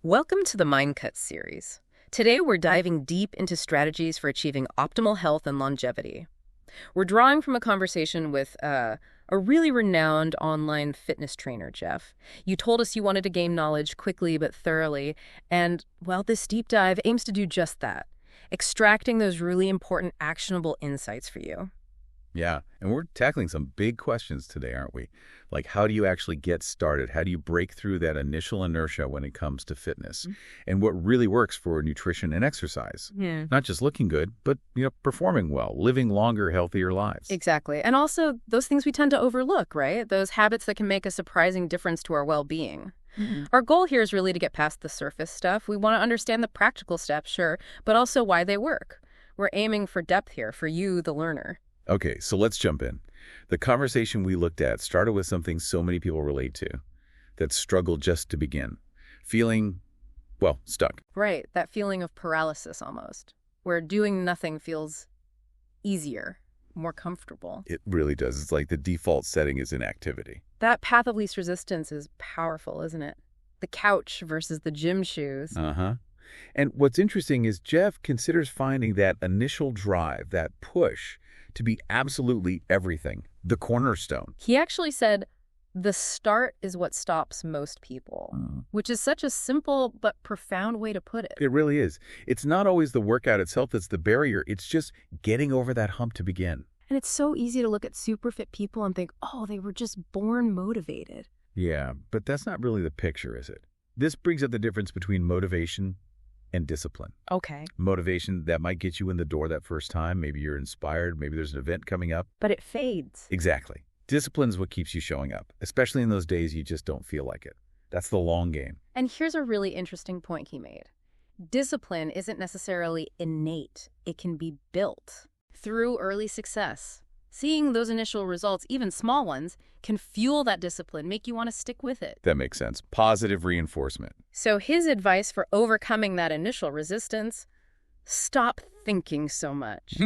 Welcome to the Mind Cuts series. Today we're diving deep into strategies for achieving optimal health and longevity. We're drawing from a conversation with a really renowned online fitness trainer, Jeff. You told us you wanted to gain knowledge quickly but thoroughly, and, well, this deep dive aims to do just that, extracting those really important actionable insights for you. Yeah, and we're tackling some big questions today, aren't we? Like, how do you actually get started? How do you break through that initial inertia when it comes to fitness? And what really works for nutrition and exercise? Yeah. Not just looking good, but, performing well, living longer, healthier lives. Exactly. And also those things we tend to overlook, right? Those habits that can make a surprising difference to our well-being. Our goal here is really to get past the surface stuff. We want to understand the practical steps, sure, but also why they work. We're aiming for depth here, for you, the learner. Okay, so let's jump in. The conversation we looked at started with something so many people relate to, that struggle just to begin. Feeling, well, stuck. Right, that feeling of paralysis almost, where doing nothing feels easier, more comfortable. It really does. It's like the default setting is inactivity. That path of least resistance is powerful, isn't it? The couch versus the gym shoes. Uh-huh. And what's interesting is Jeff considers finding that initial drive, that push, to be absolutely everything, the cornerstone. He actually said, the start is what stops most people, which is such a simple but profound way to put it. It really is. It's not always the workout itself that's the barrier. It's just getting over that hump to begin. And it's so easy to look at super fit people and think, oh, they were just born motivated. Yeah, but that's not really the picture, is it? This brings up the difference between motivation and discipline. Okay. Motivation, that might get you in the door that first time. Maybe you're inspired. Maybe there's an event coming up. But it fades. Exactly. Discipline's what keeps you showing up, especially in those days you just don't feel like it. That's the long game. And here's a really interesting point he made. Discipline isn't necessarily innate. It can be built through early success. Seeing those initial results, even small ones, can fuel that discipline, make you want to stick with it. That makes sense. Positive reinforcement. So his advice for overcoming that initial resistance, stop thinking so much.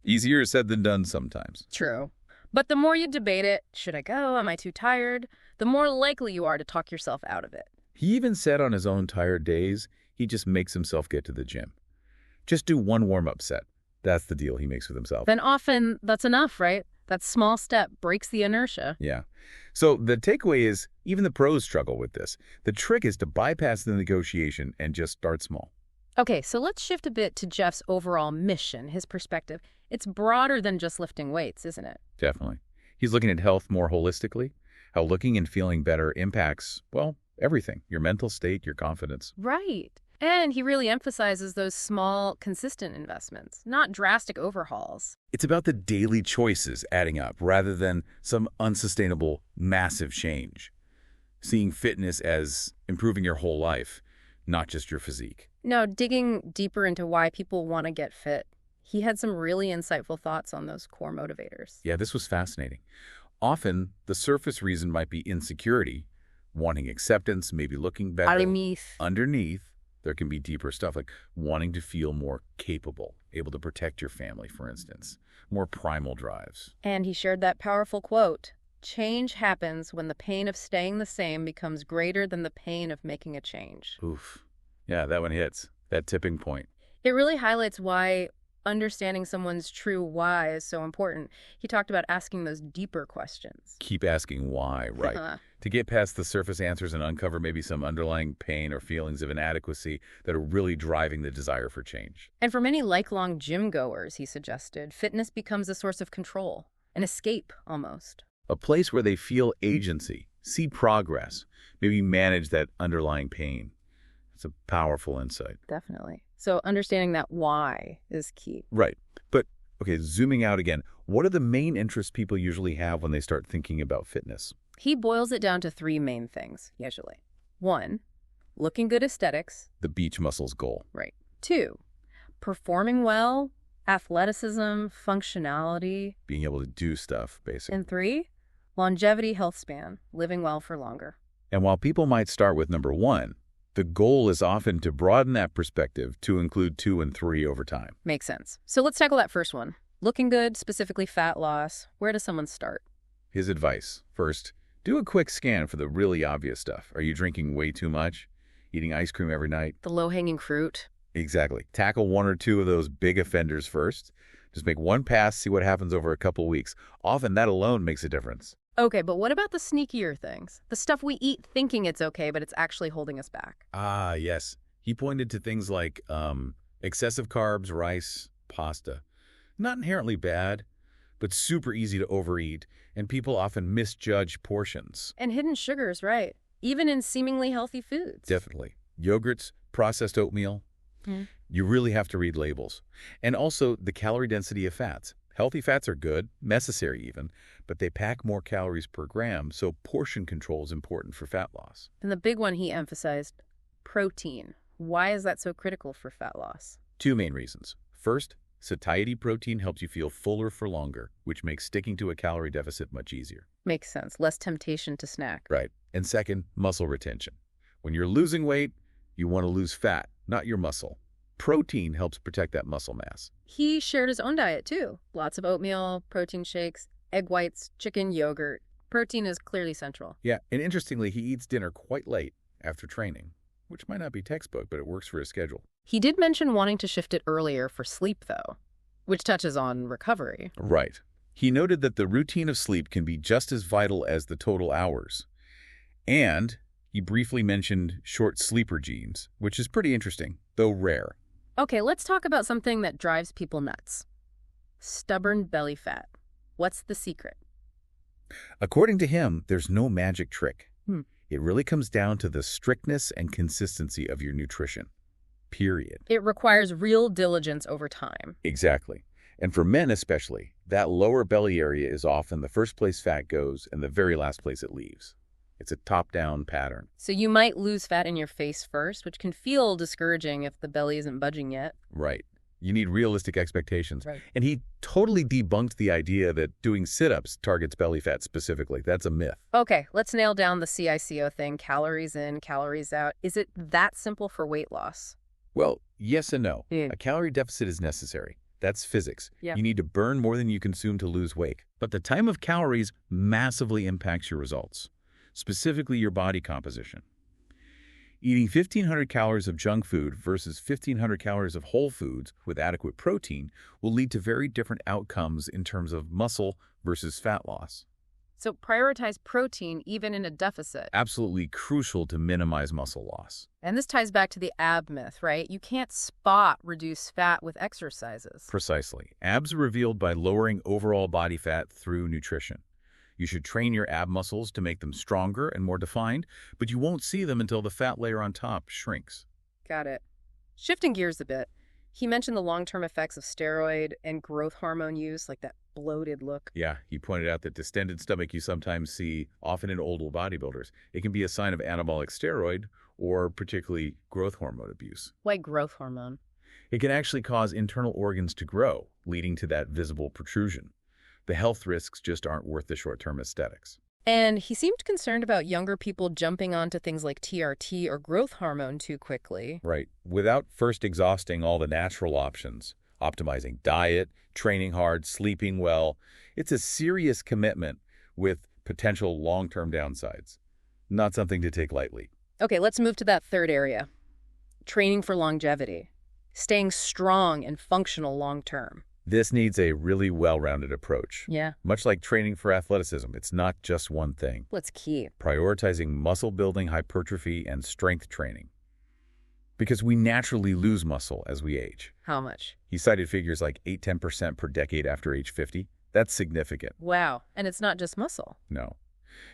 Easier said than done sometimes. True. But the more you debate it, should I go, am I too tired, the more likely you are to talk yourself out of it. He even said on his own tired days, he just makes himself get to the gym. Just do one warm-up set. That's the deal he makes with himself. Then often that's enough, right? That small step breaks the inertia. Yeah. So the takeaway is, even the pros struggle with this. The trick is to bypass the negotiation and just start small. Okay, so let's shift a bit to Jeff's overall mission, his perspective. It's broader than just lifting weights, isn't it? Definitely. He's looking at health more holistically, how looking and feeling better impacts, well, everything. Your mental state, your confidence. Right. And he really emphasizes those small, consistent investments, not drastic overhauls. It's about the daily choices adding up rather than some unsustainable, massive change. Seeing fitness as improving your whole life, not just your physique. Now, digging deeper into why people want to get fit, he had some really insightful thoughts on those core motivators. Yeah, this was fascinating. Often, the surface reason might be insecurity, wanting acceptance, maybe looking better. Underneath, there can be deeper stuff like wanting to feel more capable, able to protect your family, for instance, more primal drives. And he shared that powerful quote, change happens when the pain of staying the same becomes greater than the pain of making a change. Oof. Yeah, that one hits. That tipping point. It really highlights why understanding someone's true why is so important. He talked about asking those deeper questions. Keep asking why, right? To get past the surface answers and uncover maybe some underlying pain or feelings of inadequacy that are really driving the desire for change. And for many lifelong gym goers, he suggested, fitness becomes a source of control, an escape almost. A place where they feel agency, see progress, maybe manage that underlying pain. It's a powerful insight. Definitely. So understanding that why is key. Right. But, okay, zooming out again, what are the main interests people usually have when they start thinking about fitness? He boils it down to three main things, usually. 1, looking good aesthetics. The beach muscles goal. Right. 2, performing well, athleticism, functionality. Being able to do stuff, basically. And 3, longevity, health span, living well for longer. And while people might start with number 1, the goal is often to broaden that perspective to include 2 and 3 over time. Makes sense. So let's tackle that first one. Looking good, specifically fat loss. Where does someone start? His advice. First, do a quick scan for the really obvious stuff. Are you drinking way too much? eating ice cream every night. The low-hanging fruit. Exactly. Tackle one or two of those big offenders first. Just make one pass, see what happens over a couple weeks. Often that alone makes a difference. Okay, but what about the sneakier things? The stuff we eat thinking it's okay, but it's actually holding us back. Ah, yes. He pointed to things like excessive carbs, rice, pasta. Not inherently bad, but super easy to overeat, and people often misjudge portions. And hidden sugars, right? Even in seemingly healthy foods. Definitely. Yogurts, processed oatmeal. You really have to read labels. And also the calorie density of fats. Healthy fats are good, necessary even, but they pack more calories per gram, so portion control is important for fat loss. And the big one he emphasized, protein. Why is that so critical for fat loss? Two main reasons. First, satiety protein helps you feel fuller for longer, which makes sticking to a calorie deficit much easier. Makes sense. Less temptation to snack. Right. And second, muscle retention. When you're losing weight, you want to lose fat, not your muscle. Protein helps protect that muscle mass. He shared his own diet, too. Lots of oatmeal, protein shakes, egg whites, chicken, yogurt. Protein is clearly central. Yeah, and interestingly, he eats dinner quite late after training, which might not be textbook, but it works for his schedule. He did mention wanting to shift it earlier for sleep, though, which touches on recovery. Right. He noted that the routine of sleep can be just as vital as the total hours. And he briefly mentioned short sleeper genes, which is pretty interesting, though rare. Okay, let's talk about something that drives people nuts. Stubborn belly fat. What's the secret? According to him, there's no magic trick. It really comes down to the strictness and consistency of your nutrition. Period. It requires real diligence over time. Exactly. And for men especially, that lower belly area is often the first place fat goes and the very last place it leaves. It's a top-down pattern. So you might lose fat in your face first, which can feel discouraging if the belly isn't budging yet. Right. You need realistic expectations. Right. And he totally debunked the idea that doing sit-ups targets belly fat specifically. That's a myth. Okay, let's nail down the CICO thing. Calories in, calories out. Is it that simple for weight loss? Well, yes and no. Yeah. A calorie deficit is necessary. That's physics. Yeah. You need to burn more than you consume to lose weight. But the time of calories massively impacts your results, specifically your body composition. Eating 1,500 calories of junk food versus 1,500 calories of whole foods with adequate protein will lead to very different outcomes in terms of muscle versus fat loss. So prioritize protein even in a deficit. Absolutely crucial to minimize muscle loss. And this ties back to the ab myth, right? You can't spot reduce fat with exercises. Precisely. Abs are revealed by lowering overall body fat through nutrition. You should train your ab muscles to make them stronger and more defined, but you won't see them until the fat layer on top shrinks. Got it. Shifting gears a bit, he mentioned the long-term effects of steroid and growth hormone use, like that bloated look. Yeah, he pointed out that distended stomach you sometimes see often in older bodybuilders. It can be a sign of anabolic steroid or particularly growth hormone abuse. Why growth hormone? It can actually cause internal organs to grow, leading to that visible protrusion. The health risks just aren't worth the short-term aesthetics. And he seemed concerned about younger people jumping onto things like TRT or growth hormone too quickly. Right. Without first exhausting all the natural options, optimizing diet, training hard, sleeping well, it's a serious commitment with potential long-term downsides. Not something to take lightly. Okay, let's move to that third area. Training for longevity. Staying strong and functional long-term. This needs a really well-rounded approach. Yeah. Much like training for athleticism, it's not just one thing. What's key? Prioritizing muscle building, hypertrophy, and strength training. Because we naturally lose muscle as we age. How much? He cited figures like 8–10% per decade after age 50. That's significant. Wow. And it's not just muscle. No.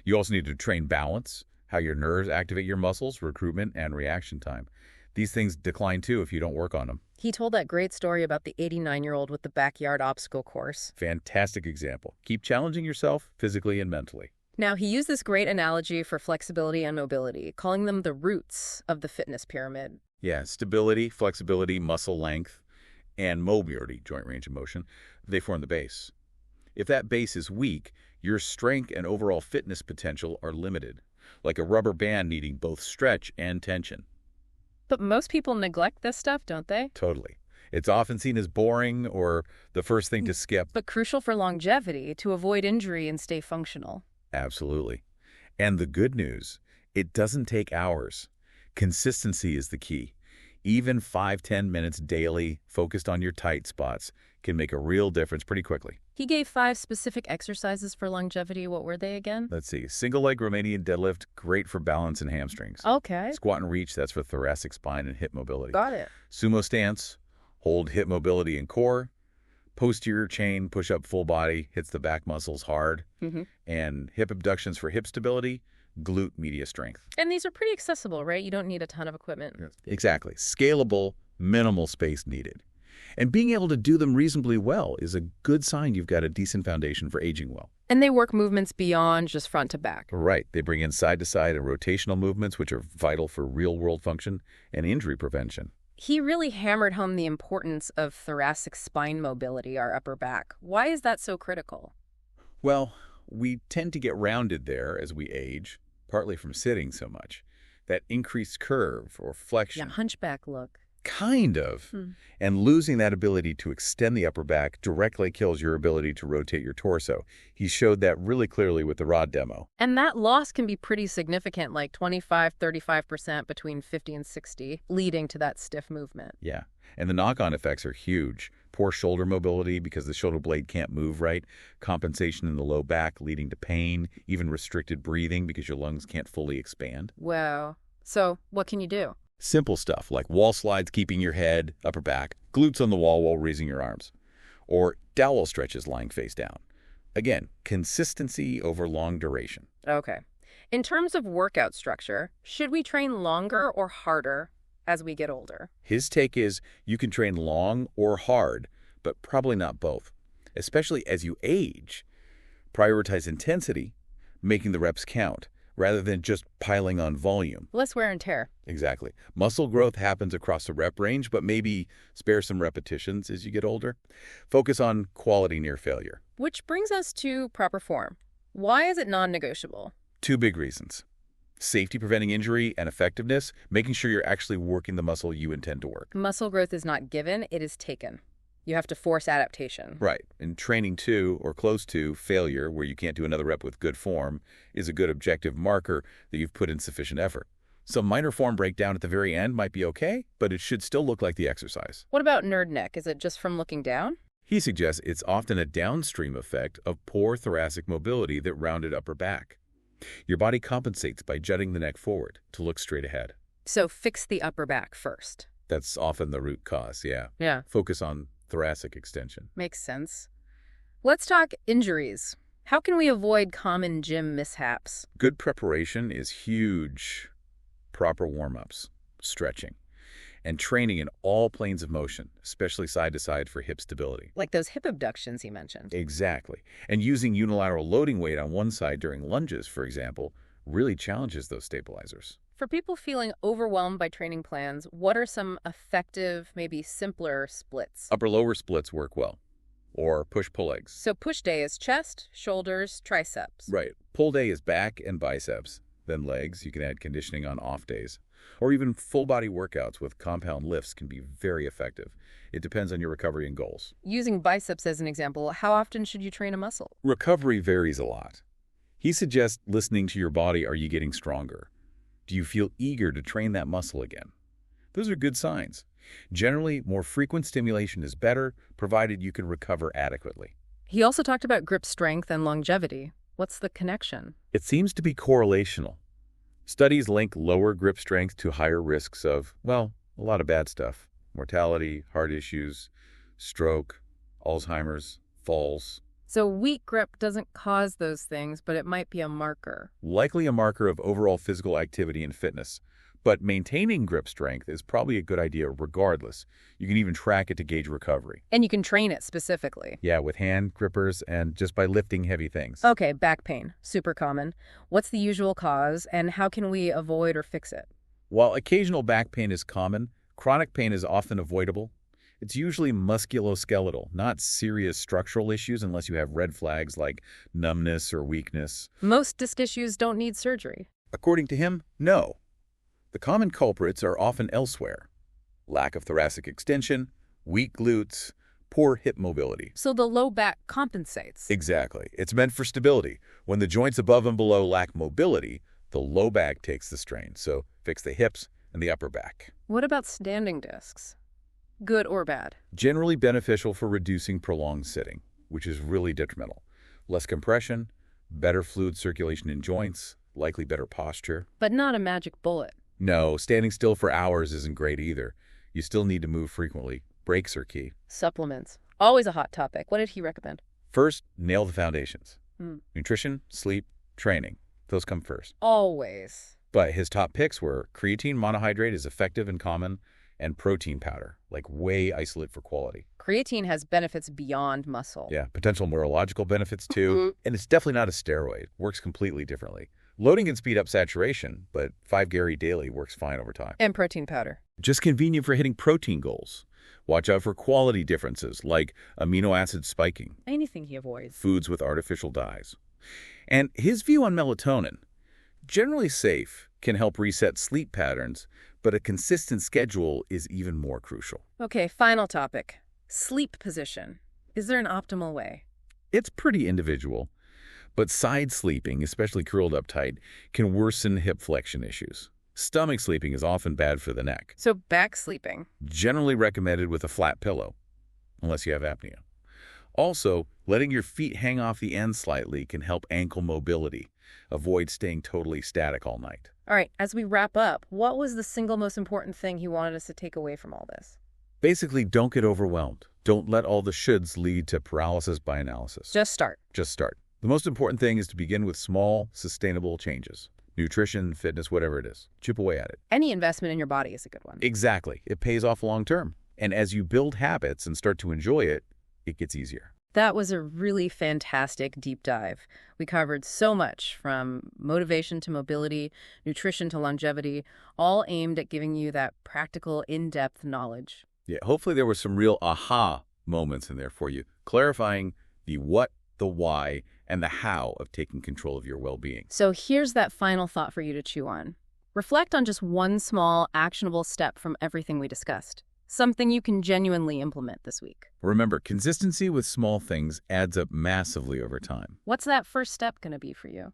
You also need to train balance, how your nerves activate your muscles, recruitment, and reaction time. These things decline too if you don't work on them. He told that great story about the 89-year-old with the backyard obstacle course. Fantastic example. Keep challenging yourself physically and mentally. Now, he used this great analogy for flexibility and mobility, calling them the roots of the fitness pyramid. Yeah, stability, flexibility, muscle length, and mobility, joint range of motion, they form the base. If that base is weak, your strength and overall fitness potential are limited, like a rubber band needing both stretch and tension. But most people neglect this stuff, don't they? Totally. It's often seen as boring or the first thing to skip. But crucial for longevity, to avoid injury and stay functional. Absolutely. And the good news, it doesn't take hours. Consistency is the key. Even 5–10 minutes daily, focused on your tight spots, can make a real difference pretty quickly. He gave 5 specific exercises for longevity. What were they again? Let's see. Single leg Romanian deadlift, great for balance and hamstrings. Okay. Squat and reach, that's for thoracic spine and hip mobility. Got it. Sumo stance, hold hip mobility and core. Posterior chain, push up full body, hits the back muscles hard. And hip abductions for hip stability, glute media strength. And these are pretty accessible, right? You don't need a ton of equipment. Exactly. Scalable, minimal space needed. And being able to do them reasonably well is a good sign you've got a decent foundation for aging well. And they work movements beyond just front to back. Right. They bring in side-to-side and rotational movements, which are vital for real-world function and injury prevention. He really hammered home the importance of thoracic spine mobility, our upper back. Why is that so critical? Well, we tend to get rounded there as we age, partly from sitting so much. That increased curve or flexion. Yeah, hunchback look. Kind of. And losing that ability to extend the upper back directly kills your ability to rotate your torso. He showed that really clearly with the rod demo. And that loss can be pretty significant, like 25–35% between 50 and 60, leading to that stiff movement. Yeah. And the knock-on effects are huge. Poor shoulder mobility because the shoulder blade can't move right, compensation in the low back leading to pain, even restricted breathing because your lungs can't fully expand. Wow. So what can you do? Simple stuff like wall slides keeping your head, upper back, glutes on the wall while raising your arms, or dowel stretches lying face down. Again, consistency over long duration. Okay. In terms of workout structure, should we train longer or harder as we get older? His take is you can train long or hard, but probably not both. Especially as you age, prioritize intensity, making the reps count, rather than just piling on volume. Less wear and tear. Exactly. Muscle growth happens across the rep range, but maybe spare some repetitions as you get older. Focus on quality near failure. Which brings us to proper form. Why is it non-negotiable? 2 big reasons. Safety preventing injury and effectiveness, making sure you're actually working the muscle you intend to work. Muscle growth is not given, it is taken. You have to force adaptation. Right. And training to, or close to, failure, where you can't do another rep with good form, is a good objective marker that you've put in sufficient effort. Some minor form breakdown at the very end might be okay, but it should still look like the exercise. What about nerd neck? Is it just from looking down? He suggests it's often a downstream effect of poor thoracic mobility that rounded upper back. Your body compensates by jutting the neck forward to look straight ahead. So fix the upper back first. That's often the root cause, yeah. Yeah. Focus on thoracic extension. Makes sense. Let's talk injuries. How can we avoid common gym mishaps? Good preparation is huge. Proper warm-ups, stretching, and training in all planes of motion, especially side to side for hip stability. Like those hip abductions he mentioned. Exactly. And using unilateral loading weight on one side during lunges, for example, really challenges those stabilizers. For people feeling overwhelmed by training plans, what are some effective, maybe simpler splits? Upper-lower splits work well. Or push-pull legs. So push day is chest, shoulders, triceps. Right. Pull day is back and biceps. Then legs. You can add conditioning on off days. Or even full-body workouts with compound lifts can be very effective. It depends on your recovery and goals. Using biceps as an example, how often should you train a muscle? Recovery varies a lot. He suggests listening to your body. Are you getting stronger? Do you feel eager to train that muscle again? Those are good signs. Generally, more frequent stimulation is better, provided you can recover adequately. He also talked about grip strength and longevity. What's the connection? It seems to be correlational. Studies link lower grip strength to higher risks of, well, a lot of bad stuff. Mortality, heart issues, stroke, Alzheimer's, falls. So weak grip doesn't cause those things, but it might be a marker. Likely a marker of overall physical activity and fitness. But maintaining grip strength is probably a good idea regardless. You can even track it to gauge recovery. And you can train it specifically. Yeah, with hand grippers and just by lifting heavy things. Okay, back pain. Super common. What's the usual cause, and how can we avoid or fix it? While occasional back pain is common, chronic pain is often avoidable. It's usually musculoskeletal, not serious structural issues unless you have red flags like numbness or weakness. Most disc issues don't need surgery. According to him, no. The common culprits are often elsewhere. Lack of thoracic extension, weak glutes, poor hip mobility. So the low back compensates. Exactly. It's meant for stability. When the joints above and below lack mobility, the low back takes the strain. So fix the hips and the upper back. What about standing discs? Good or bad? Generally beneficial for reducing prolonged sitting, which is really detrimental. Less compression, better fluid circulation in joints, likely better posture. But not a magic bullet. No, standing still for hours isn't great either. You still need to move frequently. Breaks are key. Supplements. Always a hot topic. What did he recommend? First, nail the foundations. Nutrition, sleep, training. Those come first. Always. But his top picks were creatine monohydrate is effective and common, and protein powder, like whey isolate for quality. Creatine has benefits beyond muscle. Yeah, potential neurological benefits too. And it's definitely not a steroid. Works completely differently. Loading can speed up saturation, but 5 Gary daily works fine over time. And protein powder. Just convenient for hitting protein goals. Watch out for quality differences, like amino acid spiking. Anything he avoids. Foods with artificial dyes. And his view on melatonin, generally safe, can help reset sleep patterns, but a consistent schedule is even more crucial. Okay, final topic. Sleep position. Is there an optimal way? It's pretty individual, but side sleeping, especially curled up tight, can worsen hip flexion issues. Stomach sleeping is often bad for the neck. So back sleeping. Generally recommended with a flat pillow, unless you have apnea. Also, letting your feet hang off the end slightly can help ankle mobility. Avoid staying totally static all night. All right, as we wrap up, what was the single most important thing he wanted us to take away from all this? Basically, don't get overwhelmed. Don't let all the shoulds lead to paralysis by analysis. Just start. Just start. The most important thing is to begin with small, sustainable changes. Nutrition, fitness, whatever it is. Chip away at it. Any investment in your body is a good one. Exactly. It pays off long term. And as you build habits and start to enjoy it, it gets easier. That was a really fantastic deep dive. We covered so much, from motivation to mobility, nutrition to longevity, all aimed at giving you that practical, in-depth knowledge. Yeah, hopefully there were some real aha moments in there for you, clarifying the what, the why, and the how of taking control of your well-being. So here's that final thought for you to chew on. Reflect on just one small, actionable step from everything we discussed. Something you can genuinely implement this week. Remember, consistency with small things adds up massively over time. What's that first step going to be for you?